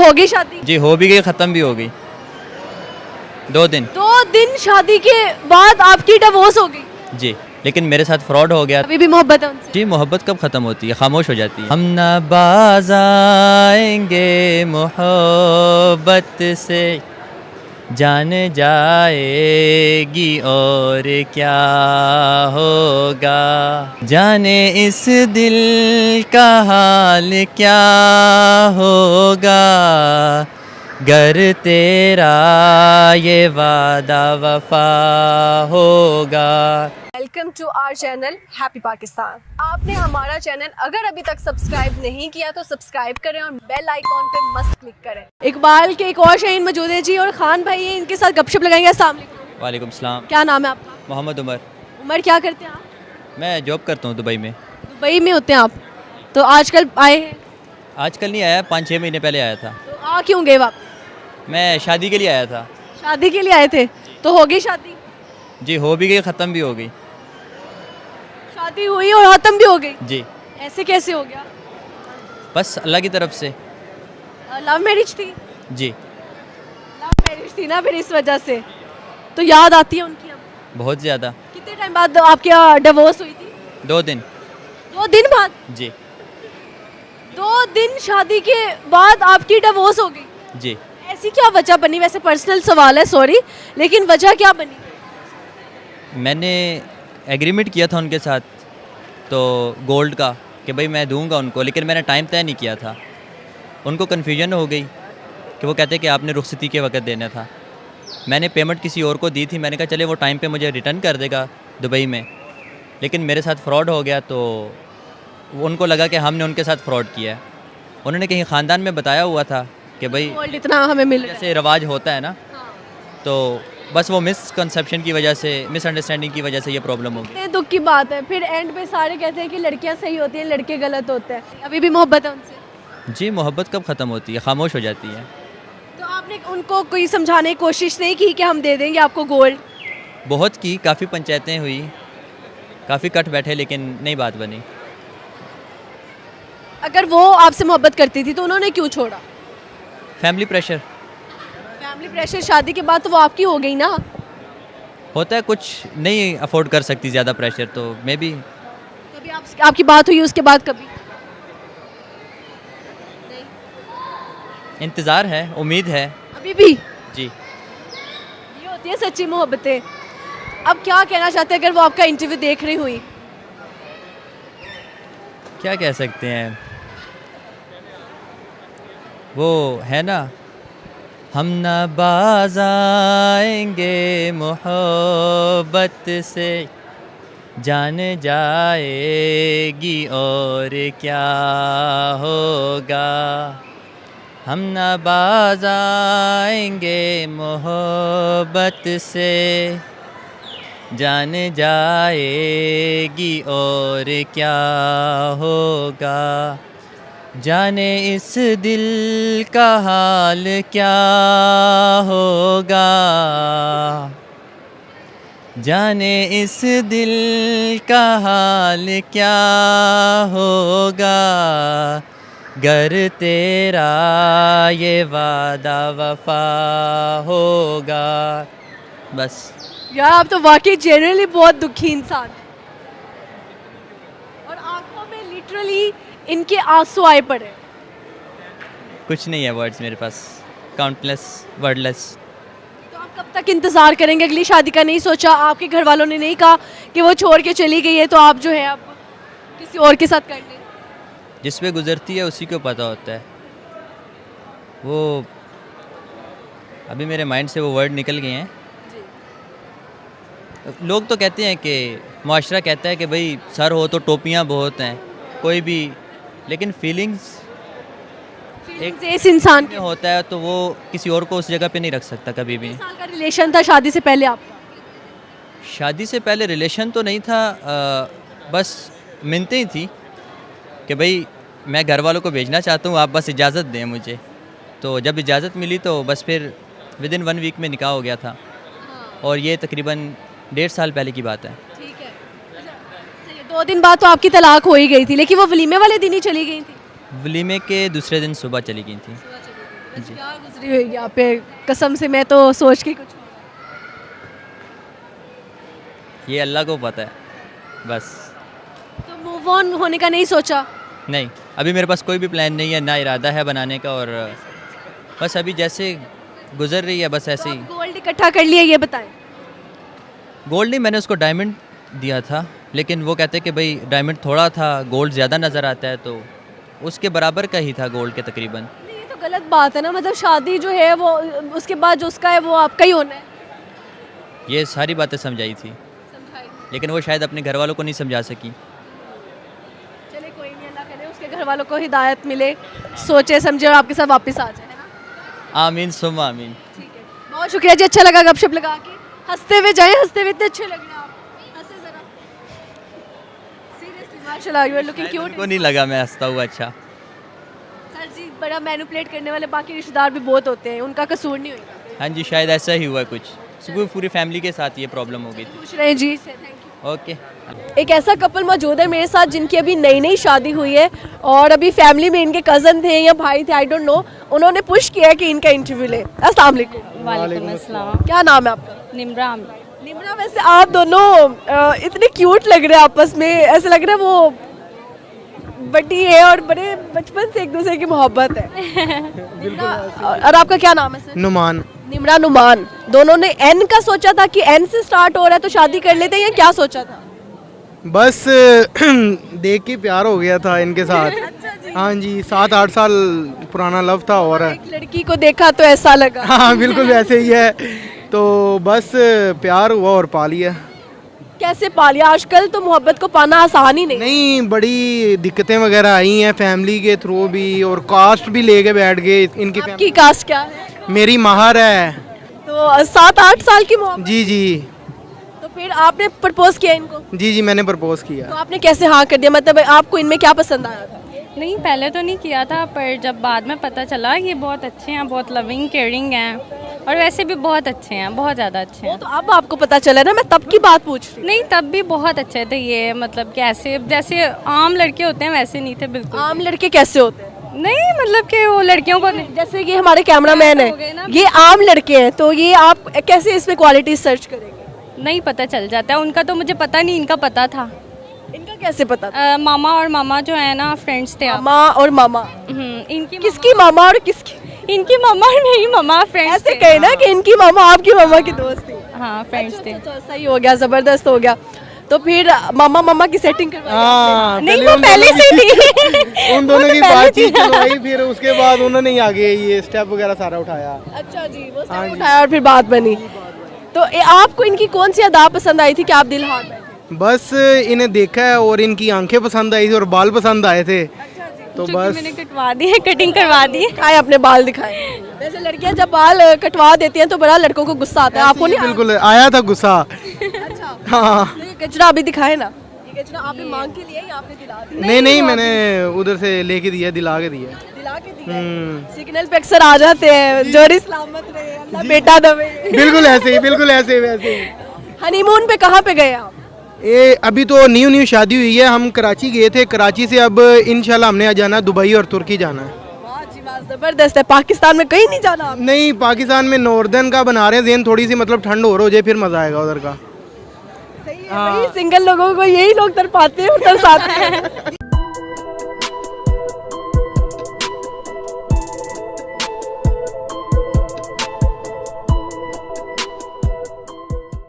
हो गई शादी? जी हो भी गई, ख़त्म भी हो गई। 2 दिन। 2 दिन शादी के बाद आपकी डिवोर्स हो गई? जी, लेकिन मेरे साथ फ्रॉड हो गया। अभी भी मोहब्बत है उनसे? जी, मोहब्बत कब ख़त्म होती है, खामोश हो जाती है। हम ना बाज़ आएंगे मोहब्बत से, जान जाएगी और क्या होगा, जाने इस दिल का हाल क्या होगा, गर तेरा ये वादा वफा होगा। Welcome to our channel happy Pakistan. आपने हमारा चैनल अगर अभी तक सब्सक्राइब नहीं किया तो सब्सक्राइब करें और बेल आइकॉन पे मस्त क्लिक करें। इकबाल के एक और शाहीन मौजूद है जी, और खान भाई हैं, इनके साथ गपशप लगाएंगे। अस्सलाम वालेकुम। वालेकुम सलाम। क्या नाम है आपका? मोहम्मद उमर। उमर, क्या करते हैं आप? मैं जॉब करता हूँ दुबई में। दुबई में होते हैं आप? तो आजकल आए हैं? आजकल नहीं आया, 5-6 महीने पहले आया था। तो आ क्यों गए वापस? मैं शादी के लिए आया था। शादी के लिए आए थे? तो हो गई शादी? जी हो भी गई, ख़त्म भी हो गई। शादी हुई और खत्म भी हो गई? जी, ऐसे कैसे हो गया? बस अल्लाह की तरफ से। लव मैरिज थी? जी, लव मैरिज थी ना, फिर इस वजह से तो याद आती है उनकी अब? बहुत ज़्यादा। कितने टाइम बाद आपके डिवोर्स हुई थी? 2 दिन। 2 दिन बाद? जी। 2 दिन शादी के बाद आपकी डिवोर्स हो गई? जी, ऐसी क्या वजह बनी? वैसे पर्सनल सवाल है, सॉरी, लेकिन वजह क्या बनी? मैंने एग्रीमेंट किया था उनके साथ तो गोल्ड का कि भाई मैं दूंगा उनको, लेकिन मैंने टाइम तय नहीं किया था। उनको कन्फ्यूजन हो गई कि वो कहते कि आपने रुखसती के वक्त देना था। मैंने पेमेंट किसी और को दी थी, मैंने कहा चले वो टाइम पे मुझे रिटर्न कर देगा दुबई में, लेकिन मेरे साथ फ्रॉड हो गया। तो उनको लगा कि हमने उनके साथ फ्रॉड किया है। उन्होंने कहीं ख़ानदान में बताया हुआ था कि भाई गोल्ड इतना हमें मिल रहा है। जैसे रिवाज होता है ना, हाँ। तो बस वो मिसकंसेप्शन की वजह से, मिसअंडरस्टैंडिंग की वजह से ये प्रॉब्लम हो गई। कितने दुख की बात है। फिर एंड पे सारे कहते हैं कि लड़कियां सही होती हैं, लड़के गलत होते हैं। अभी भी मोहब्बत है उनसे? जी, मोहब्बत कब ख़त्म होती है, खामोश हो जाती है। तो आपने उनको कोई समझाने की कोशिश नहीं की कि हम दे देंगे आपको गोल्ड? बहुत की, काफ़ी पंचायतें हुई, काफ़ी कट बैठे, लेकिन नहीं बात बनी। अगर वो आपसे मोहब्बत करती थी तो उन्होंने क्यों छोड़ा? Family pressure family pressure. शादी के बाद तो वो आपकी हो गई ना? होता है, कुछ नहीं अफोर्ड कर सकती ज़्यादा प्रेशर, तो मे बी। कभी आपकी बात हुई उसके बाद? कभी नहीं? इंतज़ार है, उम्मीद है। अभी भी? जी। ये होती है सच्ची मोहब्बतें। अब क्या कहना चाहते हैं अगर वो आपका इंटरव्यू देख रही हुई? क्या कह सकते हैं, वो है ना, हम ना बाज़ आएंगे मोहब्बत से, जान जाएगी और क्या होगा, हम ना बाज़ आएंगे मोहब्बत से, जान जाएगी और क्या होगा, जाने इस दिल का हाल क्या होगा, जाने इस दिल का हाल क्या होगा, गर तेरा ये वादा वफा होगा। बस। यार आप तो वाकई जनरली बहुत दुखी इंसान हैं। और आंखों में लिटरली इनके आंसू आए पड़े। कुछ नहीं है वर्ड्स मेरे पास, काउंटलेस, वर्डलेस। तो आप कब तक इंतजार करेंगे? अगली शादी का नहीं सोचा? आपके घर वालों ने नहीं कहा कि वो छोड़ के चली गई है तो आप जो है अब किसी और के साथ कर लें? जिस पे गुजरती है उसी को पता होता है। वो अभी मेरे माइंड से वो वर्ड निकल गए हैं। लोग तो कहते हैं कि मुआशरा कहता है कि भाई सर हो तो टोपियां बहुत हैं, कोई भी, लेकिन फीलिंग्स एक इस इंसान में होता है तो वो किसी और को उस जगह पे नहीं रख सकता कभी भी। साल का रिलेशन था शादी से पहले आपका? शादी से पहले रिलेशन तो नहीं था, बस मिन्नतें ही थी कि भाई मैं घर वालों को भेजना चाहता हूँ, आप बस इजाज़त दें मुझे। तो जब इजाज़त मिली तो बस फिर विदिन 1 वीक में निकाह हो गया था। और ये तकरीबन 1.5 साल पहले की बात है। ठीक है। अच्छा, सही है। 2 दिन बाद तो आपकी तलाक हो ही गई थी, लेकिन वो वलीमे वाले दिन ही चली गई थी? वलीमे के दूसरे दिन सुबह चली गई थी। जी। क्या गुजरी हुई यहाँ पे, कसम से मैं तो सोच के कुछ। ये अल्लाह को पता है बस। तो मूव ऑन होने का नहीं सोचा? नहीं, अभी मेरे पास कोई भी प्लान नहीं है, ना इरादा है बनाने का, और बस अभी जैसे गुजर रही है बस ऐसे ही। गोल्ड इकट्ठा कर लिया, ये बताएं। गोल्ड नहीं, मैंने उसको डायमंड दिया था, लेकिन वो कहते कि भाई डायमंड थोड़ा था, गोल्ड ज़्यादा नज़र आता है, तो उसके बराबर का ही था गोल्ड के तकरीबन। नहीं, ये तो गलत बात है ना, मतलब शादी जो है वो उसके बाद जो उसका है वो आपका ही होना है। ये सारी बातें समझाई थी, लेकिन वो शायद अपने घर वालों को नहीं समझा सकी। चले कोई नहीं, अल्लाह करे उसके घर वालों को हिदायत मिले, सोचे समझे और आपके साथ वापस आ जाए, है ना? आमीन सुम्मा आमीन। ठीक है, बहुत शुक्रिया जी, अच्छा लगा गपशप लगा के। हंसते हुए जाएं, हंसते हुए इतने अच्छे लग रहे हैं आप, हंसे जरा। सीरियसली माशाल्लाह, यू आर लुकिंग क्यूट। उनको नहीं लगा मैं हंसता हुआ अच्छा। सर जी, बड़ा मैनिपुलेट करने वाले बाकी रिश्तेदार भी बहुत होते हैं, उनका कसूर नहीं होगा। हाँ जी, शायद ऐसा ही हुआ कुछ, पूरी फैमिली के साथ ये प्रॉब्लम हो गई थी। पूछ रहे हैं जी से, थैंक यू। ओके। एक ऐसा कपल मौजूद है मेरे साथ जिनकी अभी नई नई शादी हुई है और अभी फैमिली में इनके कज़न थे या भाई थे, आई डोंट नो, उन्होंने पुश किया कि इनका इंटरव्यू ले। अस्सलाम वालेकुम। वालेकुम अस्सलाम। क्या नाम है आपका? निम्रा। निम्रा, वैसे आप दोनों इतने क्यूट लग रहे हैं आपस में, ऐसा लग रहा है वो बड़ी है और बड़े बचपन से एक दूसरे की मोहब्बत है। निम्रा, और आपका क्या नाम है सर? नुमान। निम्रा नुमान। दोनों ने एन का सोचा था कि एन से स्टार्ट हो रहा है तो शादी कर लेते हैं, या क्या सोचा था? बस देख के प्यार हो गया था इनके साथ। हाँ जी, 7-8 साल पुराना लव था और एक लड़की को देखा तो ऐसा लगा। हाँ बिल्कुल वैसे ही है, तो बस प्यार हुआ और पा लिया। कैसे पा लिया? आजकल तो मोहब्बत को पाना आसान ही नहीं। नहीं, बड़ी दिक्कतें वगैरह आई हैं फैमिली के थ्रू भी, और कास्ट भी लेके बैठ गए इनकी आपकी कास्ट क्या है? मेरी महर है। तो 7-8 साल की मोहब्बत। जी जी तो फिर आपने प्रपोज किया इनको? जी जी, मैंने प्रपोज किया। तो आपने कैसे हाँ कर दिया, मतलब आपको इनमें क्या पसंद आया था? नहीं, पहले तो नहीं किया था, पर जब बाद में पता चला ये बहुत अच्छे हैं, बहुत लविंग केयरिंग हैं, और वैसे भी बहुत अच्छे हैं, बहुत ज़्यादा अच्छे वो हैं। तो अब आपको पता चला ना, मैं तब की बात पूछ रही हूँ। नहीं, तब भी बहुत अच्छे थे ये, मतलब कि ऐसे जैसे आम लड़के होते हैं वैसे नहीं थे बिल्कुल। आम लड़के कैसे होते हैं? नहीं, मतलब कि वो लड़कियों को जैसे ये हमारे कैमरामैन हो गए ना। है, ये आम लड़के हैं, तो ये आप कैसे इसमें क्वालिटी सर्च करेंगे? नहीं पता चल जाता है, उनका तो मुझे पता नहीं, इनका पता था। इनका कैसे पता था? मामा और मामा जो है ना, फ्रेंड्स थे आप। मामा और मामा? इनकी किसकी मामा और किसकी? इनकी मामा और मेरी मामा फ्रेंड्स ऐसे थे। कहे ना कि इनकी मामा आपकी मामा की दोस्त थी। हाँ, फ्रेंड्स थे। अच्छा, सही हो गया, जबरदस्त हो गया। तो फिर मामा मामा की सेटिंग करवाई? हाँ, नहीं, वो पहले से थी। उन दोनों की बातचीत चलवाई, फिर उसके बाद उन्होंने ही आगे ये स्टेप वगैरह सारा उठाया। अच्छा जी, वो सब उठाया और फिर बात बनी। तो आपको इनकी कौन सी अदा पसंद आई थी कि आप दिल हार बैठे? बस इन्हें देखा है और इनकी आंखें पसंद आई थी और बाल पसंद आए थे, तो जो कि बस मैंने कटवा दी है, कटिंग करवा दी है। दिखाए अपने बाल दिखाए। वैसे लड़कियां जब बाल कटवा देती हैं तो बड़ा लड़कों को गुस्सा आता है, आपको नहीं आया? बिल्कुल आया था गुस्सा। अच्छा, हाँ, तो ये गजरा अभी दिखाए ना, ये गजरा आपने मांग के लिया या आपने दिला दिया? नहीं नहीं, मैंने उधर से लेके दिया, दिला के दिया। दिला के दिया। सिग्नल पे अक्सर आ जाते हैं, जोड़ी सलामत रहे, अल्लाह बेटा दवे। बिल्कुल ऐसे ही, बिल्कुल ऐसे वैसे ही। हनीमून पे कहाँ पे गए आप? ये अभी तो न्यू शादी हुई है, हम कराची गए थे, कराची से अब इंशाल्लाह हमने जाना दुबई और तुर्की जाना है। वाह जी वाह, जबरदस्त है। पाकिस्तान में कहीं नहीं जाना आप? नहीं, पाकिस्तान में नॉर्दर्न का बना रहे हैं ज़हन, थोड़ी सी मतलब ठंड और हो जाए फिर मज़ा आएगा उधर का। सही है भाई, सिंगल लोगों को यही लोग तरपाते हैं और तरसाते हैं।